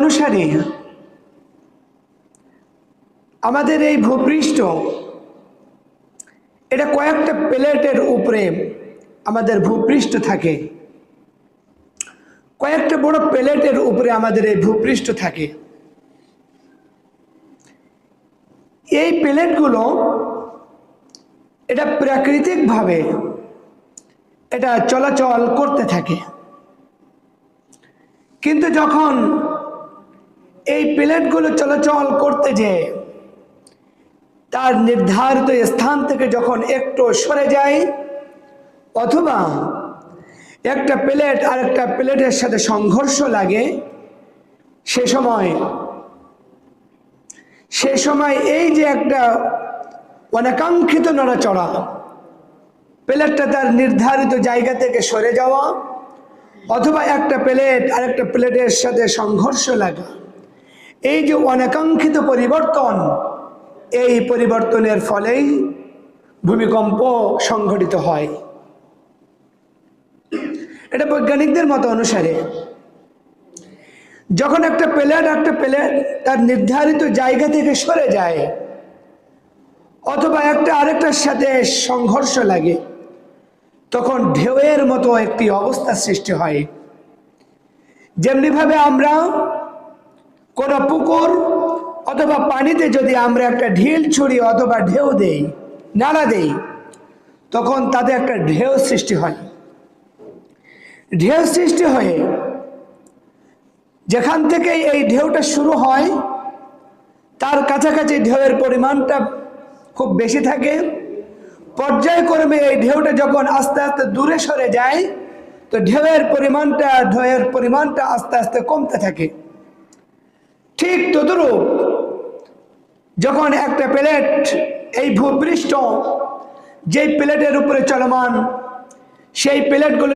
অনুসারে আমাদের এই ভূপৃষ্ঠ এটা কয়েকটা প্লেটের উপরে আমাদের ভূপৃষ্ঠ থাকে। কয়েকটা বড় প্লেটের উপরে আমাদের এই ভূপৃষ্ঠ থাকে। এই প্লেটগুলো এটা প্রাকৃতিকভাবে এটা চলাচল করতে থাকে। কিন্তু যখন এই প্লেটগুলো চলাচল করতে যেয়ে তার নির্ধারিত স্থান থেকে যখন একটু সরে যায় অথবা একটা প্লেট আর একটা প্লেটের সাথে সংঘর্ষ লাগে, সে সময় এই যে একটা অনাকাঙ্ক্ষিত নড়াচড়া, প্লেটটা তার নির্ধারিত জায়গা থেকে সরে যাওয়া অথবা একটা প্লেট আর একটা প্লেটের সাথে সংঘর্ষ লাগা, এই যে অনাকাঙ্ক্ষিত পরিবর্তন, এই পরিবর্তনের ফলেই ভূমিকম্প সংঘটিত হয়। এটা বৈজ্ঞানিকদের মত অনুসারে যখন একটা প্লেট তার নির্ধারিত জায়গা থেকে সরে যায় অথবা একটা আরেকটার সাথে সংঘর্ষ লাগে, তখন ঢেউয়ের মতো একটি অবস্থার সৃষ্টি হয়। যেমনিভাবে আমরা কোনো পুকুর অথবা পানিতে যদি আমরা একটা ঢিল ছুড়ি অথবা ঢেউ দেই, নাড়া দেই, তখন তাতে একটা ঢেউ সৃষ্টি হয়। ঢেউ সৃষ্টি হয়ে যেখান থেকে এই ঢেউটা শুরু হয় তার কাছাকাছি ঢেউয়ের পরিমাণটা খুব বেশি থাকে। পর্যায়ক্রমে এই ঢেউটা যখন আস্তে আস্তে দূরে সরে যায় তো ঢেউয়ের পরিমাণটা আস্তে আস্তে কমতে থাকে। ঠিক তদ্রূপ যখন একটা প্লেট, এই ভূপৃষ্ঠ যেই প্লেটের উপরে চলমান, সেই প্লেটগুলো